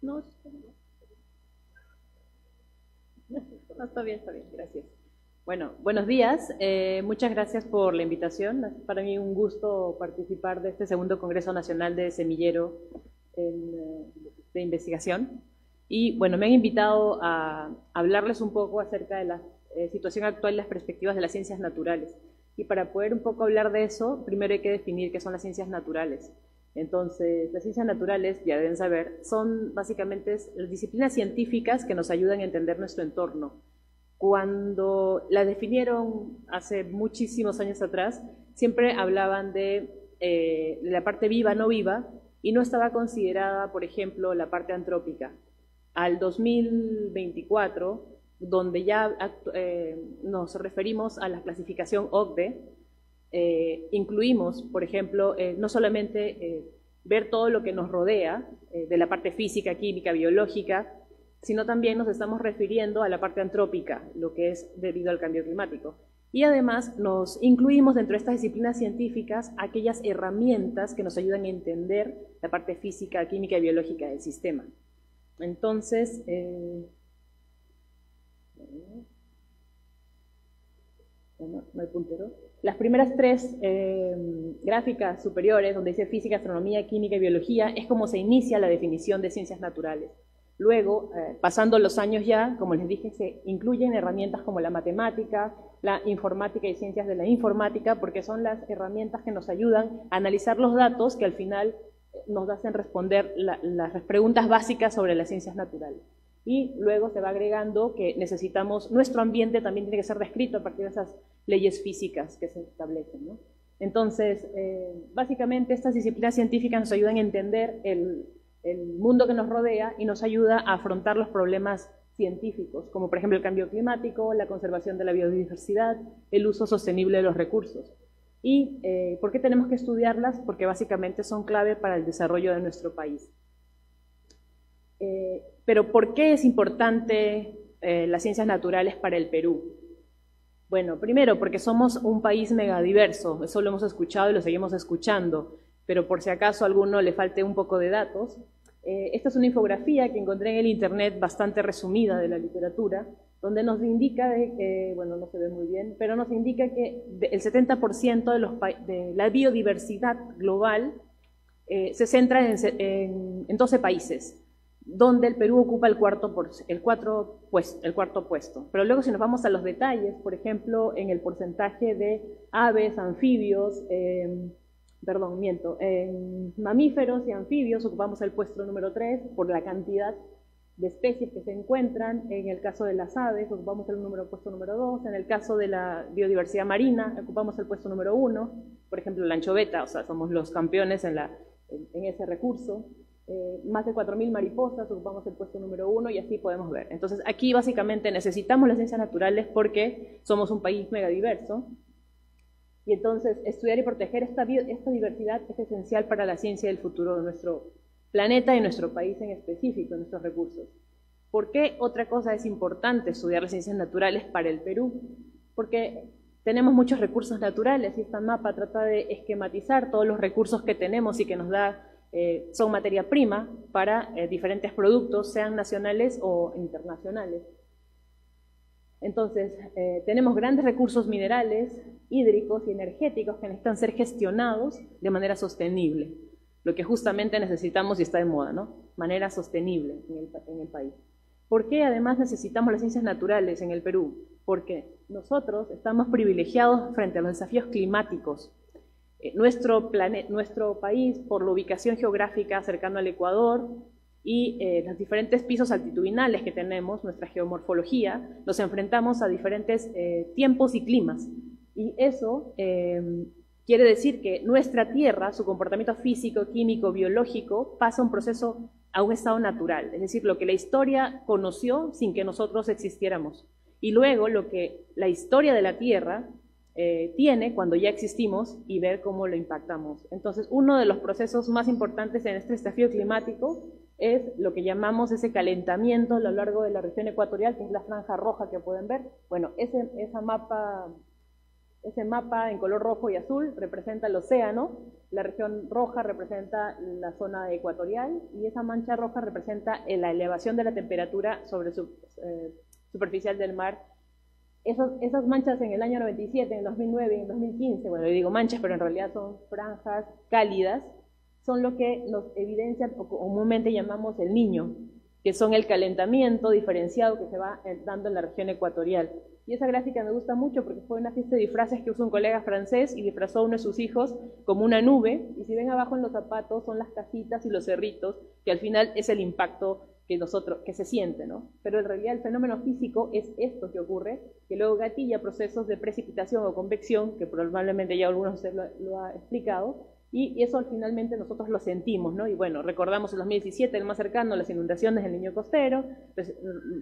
No, está bien, gracias. Bueno, buenos días. Muchas gracias por la invitación. Es para mí un gusto participar de este segundo Congreso Nacional de Semillero de Investigación. Y bueno, me han invitado a hablarles un poco acerca de la situación actual y las perspectivas de las ciencias naturales. Y para poder un poco hablar de eso, primero hay que definir qué son las ciencias naturales. Entonces, las ciencias naturales, ya deben saber, son básicamente las disciplinas científicas que nos ayudan a entender nuestro entorno. Cuando las definieron hace muchísimos años atrás, siempre hablaban de la parte viva, no viva, y no estaba considerada, por ejemplo, la parte antrópica. Al 2024, donde ya nos referimos a la clasificación OCDE, incluimos, por ejemplo, no solamente ver todo lo que nos rodea, de la parte física, química, biológica, sino también nos estamos refiriendo a la parte antrópica, lo que es debido al cambio climático. Y además nos incluimos dentro de estas disciplinas científicas aquellas herramientas que nos ayudan a entender la parte física, química y biológica del sistema. Entonces, no hay puntero. Las primeras tres gráficas superiores, donde dice física, astronomía, química y biología, es como se inicia la definición de ciencias naturales. Luego, pasando los años ya, como les dije, se incluyen herramientas como la matemática, la informática y ciencias de la informática, porque son las herramientas que nos ayudan a analizar los datos que al final nos hacen responder las preguntas básicas sobre las ciencias naturales. Y luego se va agregando que necesitamos, nuestro ambiente también tiene que ser descrito a partir de esas leyes físicas que se establecen, ¿no? Entonces, básicamente estas disciplinas científicas nos ayudan a entender el mundo que nos rodea y nos ayuda a afrontar los problemas científicos, como por ejemplo el cambio climático, la conservación de la biodiversidad, el uso sostenible de los recursos. ¿Y por qué tenemos que estudiarlas? Porque básicamente son clave para el desarrollo de nuestro país. Pero ¿por qué es importante las ciencias naturales para el Perú? Bueno, primero porque somos un país megadiverso, eso lo hemos escuchado y lo seguimos escuchando, pero por si acaso a alguno le falte un poco de datos, esta es una infografía que encontré en el internet bastante resumida de la literatura, donde nos indica, bueno, no se ve muy bien, pero nos indica que el 70% de la biodiversidad global se centra en 12 países, donde el Perú ocupa el cuarto puesto. Pero luego si nos vamos a los detalles, por ejemplo, en el porcentaje de aves, anfibios, en mamíferos y anfibios ocupamos el puesto número 3 por la cantidad de especies que se encuentran. En el caso de las aves ocupamos el puesto número 2, en el caso de la biodiversidad marina ocupamos el puesto número 1, por ejemplo la anchoveta, o sea, somos los campeones en ese recurso. Más de 4.000 mariposas, ocupamos el puesto número 1 y así podemos ver. Entonces aquí básicamente necesitamos las ciencias naturales porque somos un país megadiverso y entonces estudiar y proteger esta diversidad es esencial para la ciencia del futuro de nuestro planeta y nuestro país en específico, nuestros recursos. ¿Por qué otra cosa es importante estudiar las ciencias naturales para el Perú? Porque tenemos muchos recursos naturales y este mapa trata de esquematizar todos los recursos que tenemos y que nos da son materia prima para diferentes productos, sean nacionales o internacionales. Entonces, tenemos grandes recursos minerales, hídricos y energéticos que necesitan ser gestionados de manera sostenible, lo que justamente necesitamos y está de moda, ¿no? Manera sostenible en el país. ¿Por qué además necesitamos las ciencias naturales en el Perú? Porque nosotros estamos privilegiados frente a los desafíos climáticos. Nuestro país, por la ubicación geográfica cercano al Ecuador y los diferentes pisos altitudinales que tenemos, nuestra geomorfología, nos enfrentamos a diferentes tiempos y climas. Y eso quiere decir que nuestra Tierra, su comportamiento físico, químico, biológico, pasa un proceso a un estado natural, es decir, lo que la historia conoció sin que nosotros existiéramos. Y luego lo que la historia de la Tierra tiene cuando ya existimos y ver cómo lo impactamos. Entonces, uno de los procesos más importantes en este desafío climático es lo que llamamos ese calentamiento a lo largo de la región ecuatorial, que es la franja roja que pueden ver. Bueno, esa mapa Ese mapa en color rojo y azul representa el océano, la región roja representa la zona ecuatorial y esa mancha roja representa la elevación de la temperatura sobre superficial del mar. Esas manchas en el año 97, en el 2009 y en el 2015, bueno, yo digo manchas, pero en realidad son franjas cálidas, son lo que nos evidencian o comúnmente llamamos el Niño, que son el calentamiento diferenciado que se va dando en la región ecuatorial. Y esa gráfica me gusta mucho porque fue una fiesta de disfraces que usó un colega francés y disfrazó a uno de sus hijos como una nube, y si ven abajo en los zapatos son las casitas y los cerritos, que al final es el impacto que se siente, ¿no? Pero en realidad el fenómeno físico es esto que ocurre, que luego gatilla procesos de precipitación o convección, que probablemente ya algunos de ustedes lo ha explicado, y eso finalmente nosotros lo sentimos, ¿no? Y bueno, recordamos el 2017, el más cercano, las inundaciones del Niño Costero, pues,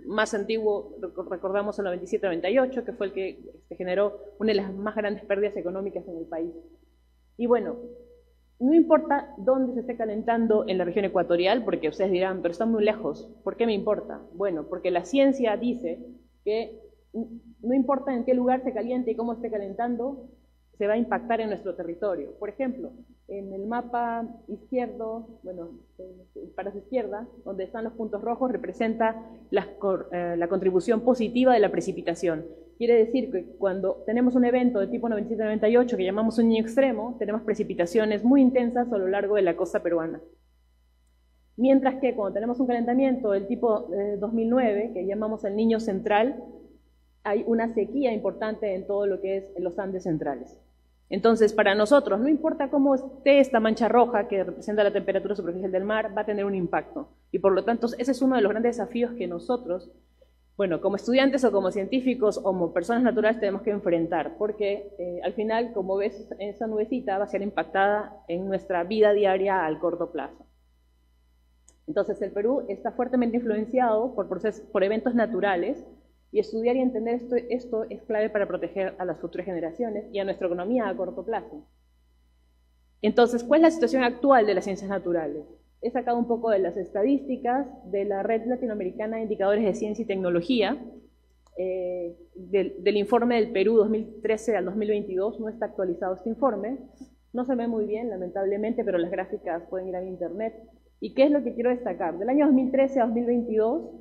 más antiguo recordamos el 97-98, que fue el que generó una de las más grandes pérdidas económicas en el país. Y bueno, no importa dónde se esté calentando en la región ecuatorial, porque ustedes dirán, pero está muy lejos, ¿por qué me importa? Bueno, porque la ciencia dice que no importa en qué lugar se caliente y cómo esté calentando, se va a impactar en nuestro territorio. Por ejemplo, en el mapa izquierdo, bueno, para su izquierda, donde están los puntos rojos, representa la contribución positiva de la precipitación. Quiere decir que cuando tenemos un evento de tipo 97-98 que llamamos un niño extremo, tenemos precipitaciones muy intensas a lo largo de la costa peruana. Mientras que cuando tenemos un calentamiento del tipo 2009, que llamamos el niño central, hay una sequía importante en todo lo que es los Andes centrales. Entonces, para nosotros, no importa cómo esté esta mancha roja que representa la temperatura superficial del mar, va a tener un impacto. Y por lo tanto, ese es uno de los grandes desafíos que nosotros, bueno, como estudiantes o como científicos o como personas naturales tenemos que enfrentar, porque al final, como ves, esa nubecita va a ser impactada en nuestra vida diaria al corto plazo. Entonces, el Perú está fuertemente influenciado por eventos naturales, y estudiar y entender esto es clave para proteger a las futuras generaciones y a nuestra economía a corto plazo. Entonces, ¿cuál es la situación actual de las ciencias naturales? He sacado un poco de las estadísticas de la Red Latinoamericana de Indicadores de Ciencia y Tecnología, del informe del Perú 2013 al 2022, no está actualizado este informe, no se ve muy bien, lamentablemente, pero las gráficas pueden ir a internet. ¿Y qué es lo que quiero destacar? Del año 2013 a 2022,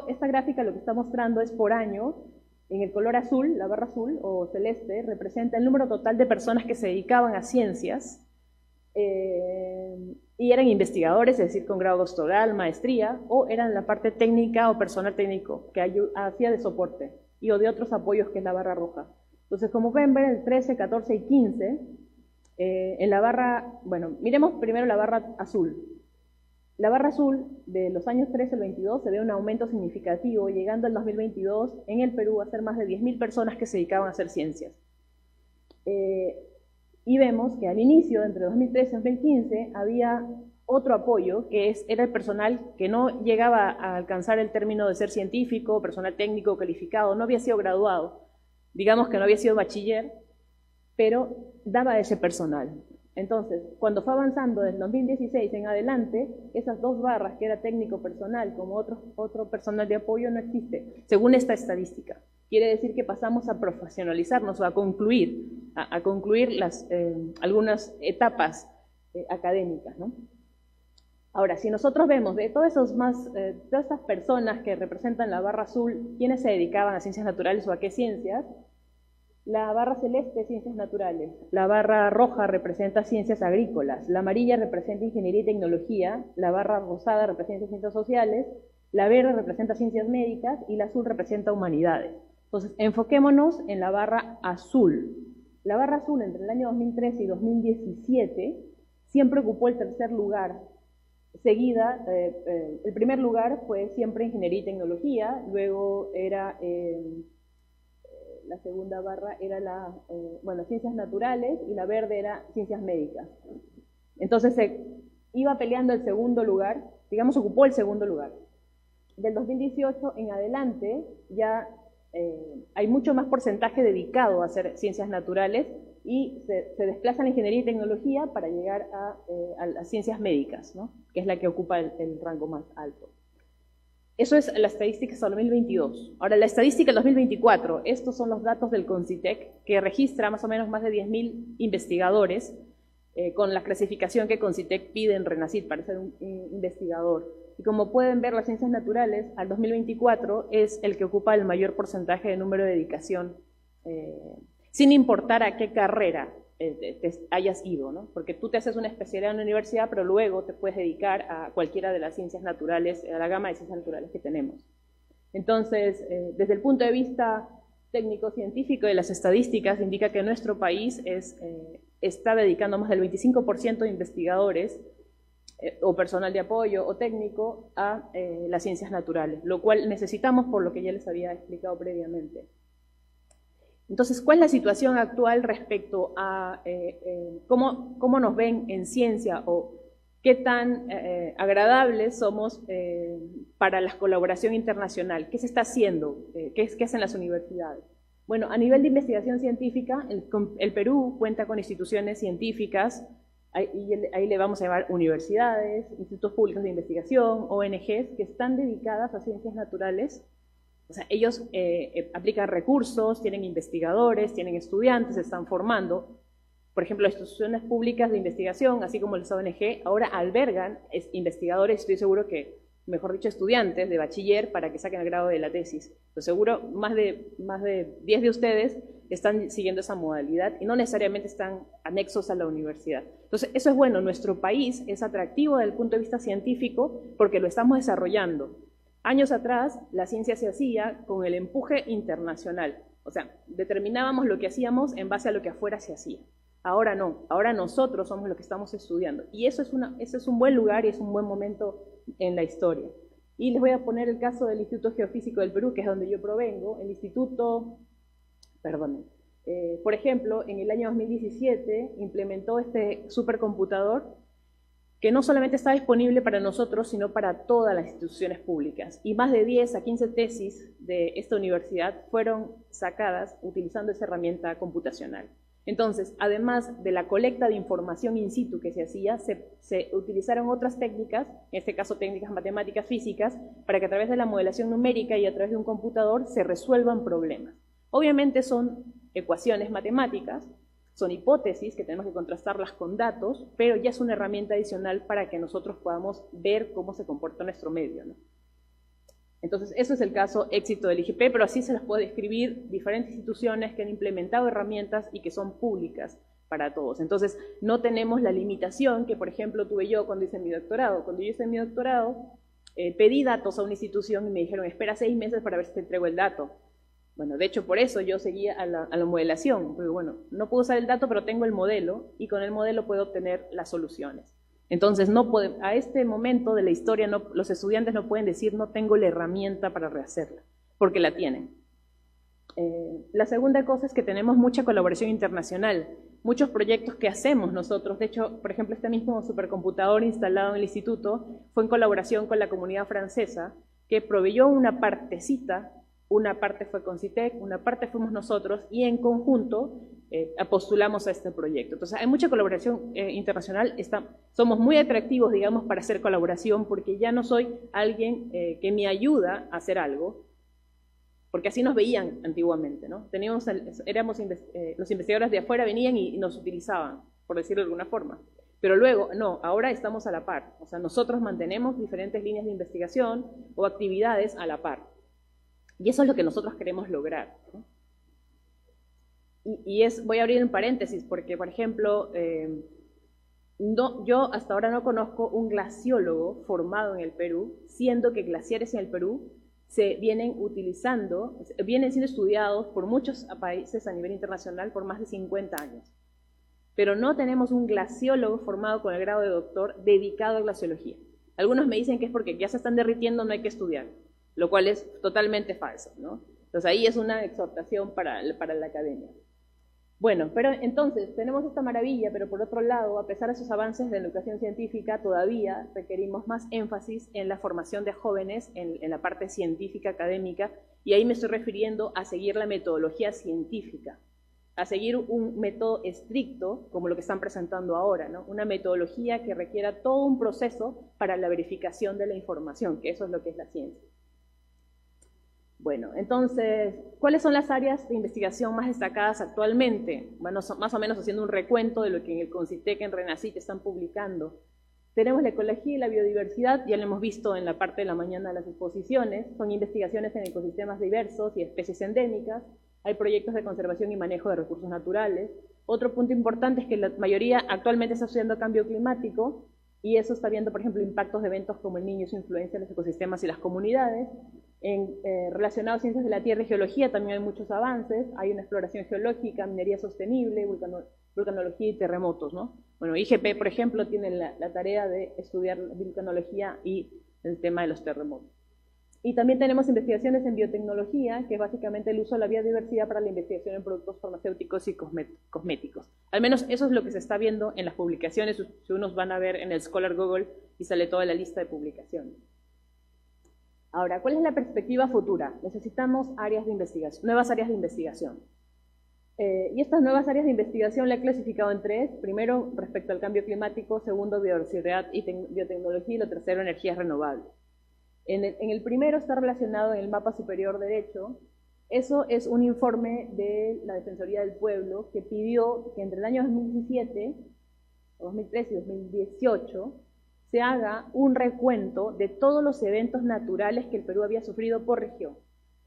esta gráfica lo que está mostrando es por año, en el color azul, la barra azul o celeste, representa el número total de personas que se dedicaban a ciencias y eran investigadores, es decir, con grado doctoral, maestría, o eran la parte técnica o personal técnico que hacía de soporte o de otros apoyos, que es la barra roja. Entonces, como pueden ver, el 13, 14 y 15, en la barra, bueno, miremos primero la barra azul. La barra azul de los años 13 al 22 se ve un aumento significativo, llegando al 2022 en el Perú a ser más de 10.000 personas que se dedicaban a hacer ciencias. Y vemos que al inicio, entre 2013 y 2015, había otro apoyo, que era el personal que no llegaba a alcanzar el término de ser científico, personal técnico calificado, no había sido graduado, digamos que no había sido bachiller, pero daba ese personal. Entonces, cuando fue avanzando desde 2016 en adelante, esas dos barras, que era técnico personal como otro personal de apoyo, no existe, según esta estadística. Quiere decir que pasamos a profesionalizarnos o a concluir algunas etapas académicas, ¿no? Ahora, si nosotros vemos de todas estas personas que representan la barra azul, ¿quiénes se dedicaban a ciencias naturales o a qué ciencias? La barra celeste, ciencias naturales. La barra roja representa ciencias agrícolas. La amarilla representa ingeniería y tecnología. La barra rosada representa ciencias sociales. La verde representa ciencias médicas y la azul representa humanidades. Entonces, enfoquémonos en la barra azul. La barra azul entre el año 2013 y 2017 siempre ocupó el tercer lugar. Seguida, el primer lugar fue siempre ingeniería y tecnología, luego era... la segunda barra era ciencias naturales y la verde era ciencias médicas. Entonces se iba peleando el segundo lugar, digamos, ocupó el segundo lugar. Del 2018 en adelante ya hay mucho más porcentaje dedicado a hacer ciencias naturales y se desplaza la ingeniería y tecnología para llegar a las ciencias médicas, ¿no? Que es la que ocupa el rango más alto. Eso es la estadística hasta 2022. Ahora, la estadística del 2024, estos son los datos del CONCITEC, que registra más o menos más de 10.000 investigadores, con la clasificación que CONCITEC pide en RENACYT para ser un investigador. Y como pueden ver, las ciencias naturales al 2024 es el que ocupa el mayor porcentaje de número de dedicación, sin importar a qué carrera te hayas ido, ¿no? Porque tú te haces una especialidad en la universidad, pero luego te puedes dedicar a cualquiera de las ciencias naturales, a la gama de ciencias naturales que tenemos. Entonces, desde el punto de vista técnico-científico de las estadísticas, indica que nuestro país está dedicando más del 25% de investigadores o personal de apoyo o técnico a las ciencias naturales, lo cual necesitamos por lo que ya les había explicado previamente. Entonces, ¿cuál es la situación actual respecto a cómo nos ven en ciencia o qué tan agradables somos para la colaboración internacional? ¿Qué se está haciendo? ¿Qué hacen las universidades? Bueno, a nivel de investigación científica, el Perú cuenta con instituciones científicas, y ahí le vamos a llamar universidades, institutos públicos de investigación, ONGs, que están dedicadas a ciencias naturales. O sea, ellos aplican recursos, tienen investigadores, tienen estudiantes, se están formando. Por ejemplo, las instituciones públicas de investigación, así como las ONG, ahora albergan investigadores, estoy seguro que, mejor dicho, estudiantes de bachiller para que saquen el grado de la tesis. Pues seguro más de 10 de ustedes están siguiendo esa modalidad y no necesariamente están anexos a la universidad. Entonces, eso es bueno. Nuestro país es atractivo desde el punto de vista científico porque lo estamos desarrollando. Años atrás, la ciencia se hacía con el empuje internacional. O sea, determinábamos lo que hacíamos en base a lo que afuera se hacía. Ahora no, ahora nosotros somos los que estamos estudiando. Y eso es un buen lugar y es un buen momento en la historia. Y les voy a poner el caso del Instituto Geofísico del Perú, que es donde yo provengo. El instituto, por ejemplo, en el año 2017 implementó este supercomputador que no solamente está disponible para nosotros, sino para todas las instituciones públicas. Y más de 10 a 15 tesis de esta universidad fueron sacadas utilizando esa herramienta computacional. Entonces, además de la colecta de información in situ que se hacía, se utilizaron otras técnicas, en este caso técnicas matemáticas físicas, para que a través de la modelación numérica y a través de un computador se resuelvan problemas. Obviamente son ecuaciones matemáticas, son hipótesis que tenemos que contrastarlas con datos, pero ya es una herramienta adicional para que nosotros podamos ver cómo se comporta nuestro medio, ¿no? Entonces, eso es el caso éxito del IGP, pero así se las puede describir diferentes instituciones que han implementado herramientas y que son públicas para todos. Entonces, no tenemos la limitación que, por ejemplo, tuve yo cuando hice mi doctorado. Cuando yo hice mi doctorado, pedí datos a una institución y me dijeron, espera 6 meses para ver si te entrego el dato. Bueno, de hecho, por eso yo seguía a la modelación, porque bueno, no puedo usar el dato, pero tengo el modelo, y con el modelo puedo obtener las soluciones. Entonces, a este momento de la historia, los estudiantes no pueden decir, no tengo la herramienta para rehacerla, porque la tienen. La segunda cosa es que tenemos mucha colaboración internacional, muchos proyectos que hacemos nosotros. De hecho, por ejemplo, este mismo supercomputador instalado en el instituto fue en colaboración con la comunidad francesa, que proveyó una partecita. Una parte fue CONCITEC, una parte fuimos nosotros, y en conjunto postulamos a este proyecto. Entonces, hay mucha colaboración internacional. Somos muy atractivos, digamos, para hacer colaboración, porque ya no soy alguien que me ayuda a hacer algo, porque así nos veían antiguamente, ¿no? Los investigadores de afuera venían y nos utilizaban, por decirlo de alguna forma. Pero luego, no, ahora estamos a la par. O sea, nosotros mantenemos diferentes líneas de investigación o actividades a la par. Y eso es lo que nosotros queremos lograr, ¿no? Voy a abrir un paréntesis porque, por ejemplo, yo hasta ahora no conozco un glaciólogo formado en el Perú, siendo que glaciares en el Perú vienen siendo estudiados por muchos países a nivel internacional por más de 50 años. Pero no tenemos un glaciólogo formado con el grado de doctor dedicado a glaciología. Algunos me dicen que es porque ya se están derritiendo, no hay que estudiar, lo cual es totalmente falso, ¿no? Entonces ahí es una exhortación para la academia. Bueno, pero entonces tenemos esta maravilla, pero por otro lado, a pesar de esos avances de la educación científica, todavía requerimos más énfasis en la formación de jóvenes en la parte científica, académica, y ahí me estoy refiriendo a seguir la metodología científica, a seguir un método estricto, como lo que están presentando ahora, ¿no? Una metodología que requiera todo un proceso para la verificación de la información, que eso es lo que es la ciencia. Bueno, entonces, ¿cuáles son las áreas de investigación más destacadas actualmente? Bueno, más o menos haciendo un recuento de lo que en el CONCITEC, en RENACYT están publicando. Tenemos la ecología y la biodiversidad, ya lo hemos visto en la parte de la mañana de las exposiciones, son investigaciones en ecosistemas diversos y especies endémicas, hay proyectos de conservación y manejo de recursos naturales. Otro punto importante es que la mayoría actualmente está estudiando cambio climático, y eso está viendo, por ejemplo, impactos de eventos como el Niño y su influencia en los ecosistemas y las comunidades. Relacionado a ciencias de la Tierra y geología también hay muchos avances, hay una exploración geológica, minería sostenible, vulcanología y terremotos, ¿no? Bueno, IGP, por ejemplo, tiene la tarea de estudiar vulcanología y el tema de los terremotos. Y también tenemos investigaciones en biotecnología, que es básicamente el uso de la biodiversidad para la investigación en productos farmacéuticos y cosméticos. Al menos eso es lo que se está viendo en las publicaciones, si unos van a ver en el Scholar Google y sale toda la lista de publicaciones. Ahora, ¿cuál es la perspectiva futura? Necesitamos áreas de investigación, nuevas áreas de investigación. Y estas nuevas áreas de investigación la he clasificado en tres. Primero, respecto al cambio climático. Segundo, biodiversidad y biotecnología. Y lo tercero, energías renovables. En el primero está relacionado en el mapa superior derecho. Eso es un informe de la Defensoría del Pueblo que pidió que entre el año 2017, 2013 y 2018 se haga un recuento de todos los eventos naturales que el Perú había sufrido por región.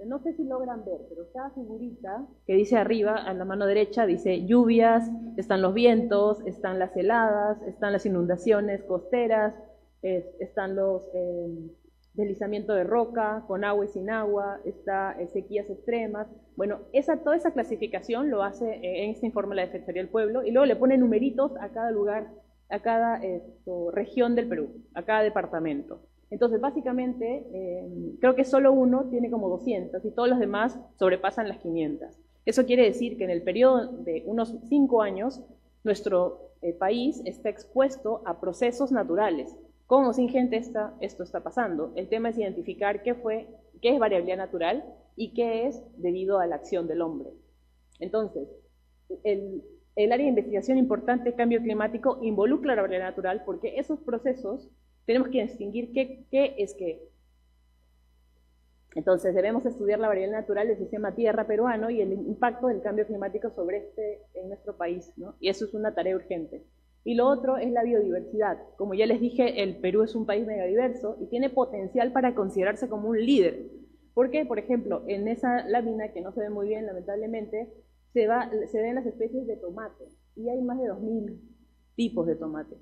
No sé si logran ver, pero cada figurita que dice arriba, a la mano derecha, dice lluvias, están los vientos, están las heladas, están las inundaciones costeras, están los deslizamientos de roca, con agua y sin agua, está sequías extremas. Bueno, toda esa clasificación lo hace en este informe la Defensoría del Pueblo, y luego le pone numeritos a cada lugar, a cada región del Perú, a cada departamento. Entonces, básicamente, creo que solo uno tiene como 200 y todos los demás sobrepasan las 500. Eso quiere decir que en el periodo de unos 5 años, nuestro país está expuesto a procesos naturales. Con o sin gente esto está pasando. El tema es identificar qué es variabilidad natural y qué es debido a la acción del hombre. Entonces, el área de investigación importante de cambio climático involucra la variabilidad natural, porque esos procesos tenemos que distinguir qué es qué. Entonces, debemos estudiar la variabilidad natural del sistema tierra peruano y el impacto del cambio climático sobre en nuestro país, ¿no? Y eso es una tarea urgente. Y lo otro es la biodiversidad. Como ya les dije, el Perú es un país megadiverso y tiene potencial para considerarse como un líder. Porque, por ejemplo, en esa lámina, que no se ve muy bien, lamentablemente, se ven las especies de tomate. Y hay más de 2000 tipos de tomate.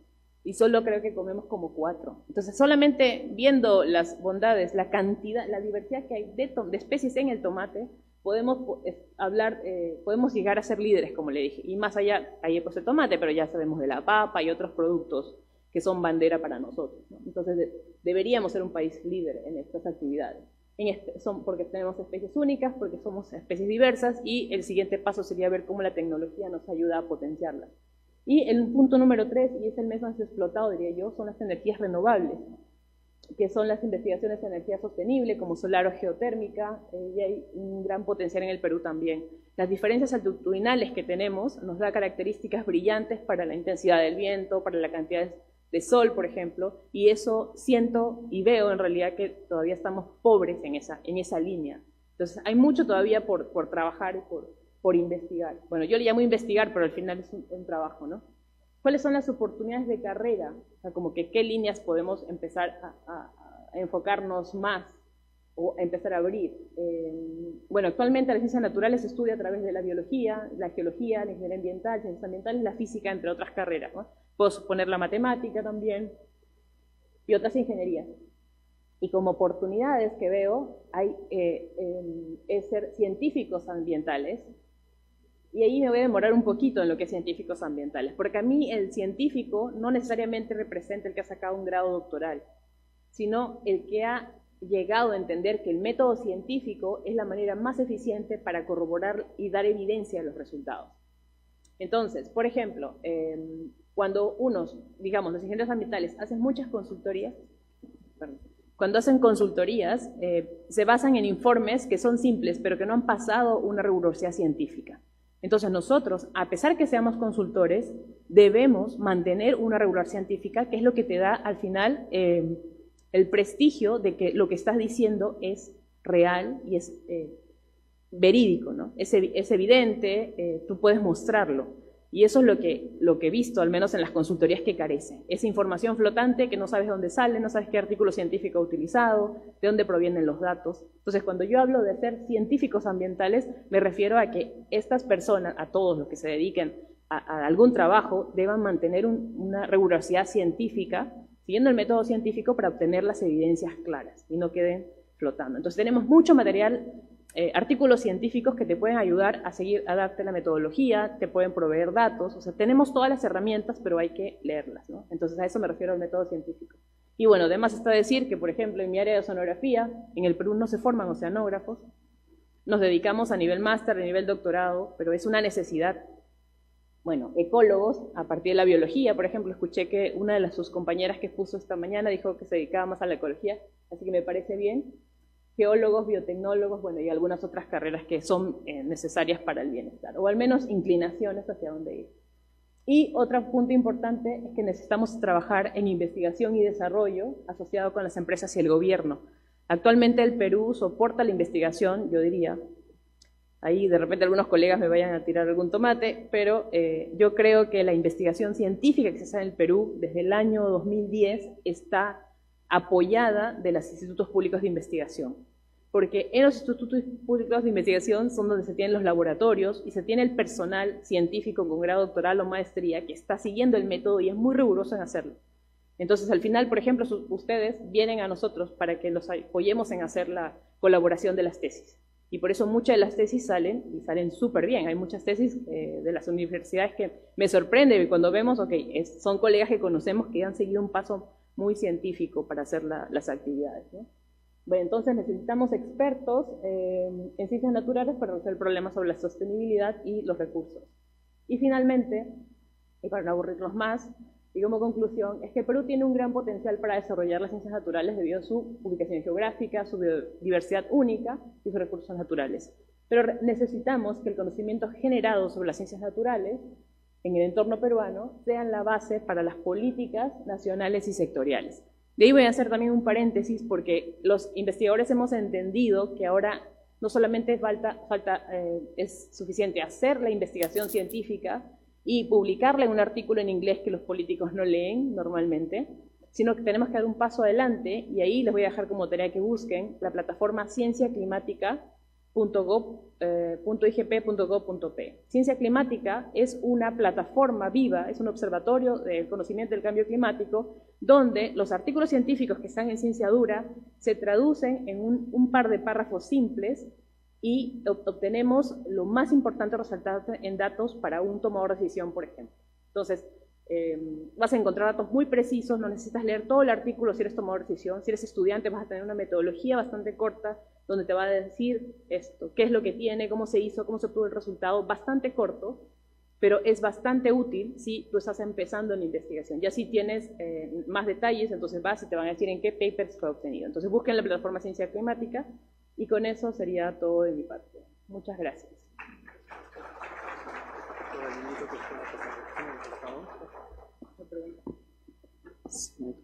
Y solo creo que comemos como 4. Entonces, solamente viendo las bondades, la cantidad, la diversidad que hay de especies en el tomate, podemos podemos llegar a ser líderes, como le dije. Y más allá, ahí he puesto el tomate, pero ya sabemos de la papa y otros productos que son bandera para nosotros, ¿no? Entonces, deberíamos ser un país líder en estas actividades. Porque tenemos especies únicas, porque somos especies diversas, y el siguiente paso sería ver cómo la tecnología nos ayuda a potenciarlas. Y el punto número 3, y es el más explotado, diría yo, son las energías renovables, que son las investigaciones de energía sostenible, como solar o geotérmica, y hay un gran potencial en el Perú también. Las diferencias altitudinales que tenemos nos da características brillantes para la intensidad del viento, para la cantidad de sol, por ejemplo, y eso siento y veo en realidad que todavía estamos pobres en esa línea. Entonces, hay mucho todavía por trabajar y por investigar. Bueno, yo le llamo investigar, pero al final es un trabajo, ¿no? ¿Cuáles son las oportunidades de carrera? O sea, como que qué líneas podemos empezar a enfocarnos más o a empezar a abrir. Bueno, actualmente la ciencia natural se estudia a través de la biología, la geología, la ingeniería ambiental, ciencias ambientales, la física, entre otras carreras, ¿no? Puedo suponer la matemática también y otras ingenierías. Y como oportunidades que veo, es ser científicos ambientales. Y ahí me voy a demorar un poquito en lo que es científicos ambientales, porque a mí el científico no necesariamente representa el que ha sacado un grado doctoral, sino el que ha llegado a entender que el método científico es la manera más eficiente para corroborar y dar evidencia a los resultados. Entonces, por ejemplo, cuando los ingenieros ambientales hacen muchas consultorías, cuando hacen consultorías, se basan en informes que son simples, pero que no han pasado una rigurosidad científica. Entonces nosotros, a pesar que seamos consultores, debemos mantener una regularidad científica, que es lo que te da al final el prestigio de que lo que estás diciendo es real y es verídico, ¿no? Es evidente, tú puedes mostrarlo. Y eso es lo que he visto, al menos en las consultorías que carecen. Esa información flotante que no sabes dónde sale, no sabes qué artículo científico ha utilizado, de dónde provienen los datos. Entonces, cuando yo hablo de ser científicos ambientales, me refiero a que estas personas, a todos los que se dediquen a algún trabajo, deban mantener una rigurosidad científica, siguiendo el método científico para obtener las evidencias claras y no queden flotando. Entonces, tenemos mucho material, artículos científicos que te pueden ayudar a darte la metodología, te pueden proveer datos, o sea, tenemos todas las herramientas, pero hay que leerlas, ¿no? Entonces a eso me refiero al método científico. Y bueno, además está decir que, por ejemplo, en mi área de oceanografía, en el Perú no se forman oceanógrafos, nos dedicamos a nivel máster, a nivel doctorado, pero es una necesidad. Bueno, ecólogos, a partir de la biología, por ejemplo, escuché que una de sus compañeras que puso esta mañana dijo que se dedicaba más a la ecología, así que me parece bien. Geólogos, biotecnólogos, bueno, y algunas otras carreras que son necesarias para el bienestar, o al menos inclinaciones hacia dónde ir. Y otro punto importante es que necesitamos trabajar en investigación y desarrollo asociado con las empresas y el gobierno. Actualmente el Perú soporta la investigación, yo diría, ahí de repente algunos colegas me vayan a tirar algún tomate, pero yo creo que la investigación científica que se hace en el Perú desde el año 2010 está apoyada de los institutos públicos de investigación. Porque en los institutos públicos de investigación son donde se tienen los laboratorios y se tiene el personal científico con grado doctoral o maestría que está siguiendo el método y es muy riguroso en hacerlo. Entonces, al final, por ejemplo, ustedes vienen a nosotros para que los apoyemos en hacer la colaboración de las tesis. Y por eso muchas de las tesis salen, y salen súper bien. Hay muchas tesis de las universidades que me sorprende cuando vemos, ok, son colegas que conocemos que han seguido un paso muy científico para hacer las actividades, ¿no? Bueno, entonces necesitamos expertos en ciencias naturales para resolver problemas sobre la sostenibilidad y los recursos. Y finalmente, y para no aburrirnos más, y como conclusión, es que Perú tiene un gran potencial para desarrollar las ciencias naturales debido a su ubicación geográfica, su biodiversidad única y sus recursos naturales. Pero necesitamos que el conocimiento generado sobre las ciencias naturales en el entorno peruano sean la base para las políticas nacionales y sectoriales. De ahí voy a hacer también un paréntesis porque los investigadores hemos entendido que ahora no solamente es suficiente hacer la investigación científica y publicarla en un artículo en inglés que los políticos no leen normalmente, sino que tenemos que dar un paso adelante y ahí les voy a dejar como tarea que busquen la plataforma cienciaclimática.igp.gov.p. Ciencia Climática es una plataforma viva, es un observatorio del conocimiento del cambio climático, donde los artículos científicos que están en ciencia dura se traducen en un par de párrafos simples y obtenemos lo más importante resaltado en datos para un tomador de decisión, por ejemplo. Entonces, vas a encontrar datos muy precisos, no necesitas leer todo el artículo si eres tomador de decisión, si eres estudiante vas a tener una metodología bastante corta donde te va a decir esto, qué es lo que tiene, cómo se hizo, cómo se obtuvo el resultado, bastante corto, pero es bastante útil si tú estás empezando en la investigación. Ya si tienes más detalles, entonces vas y te van a decir en qué papers fue obtenido. Entonces busquen la plataforma Ciencia Climática y con eso sería todo de mi parte. Muchas gracias. Sí.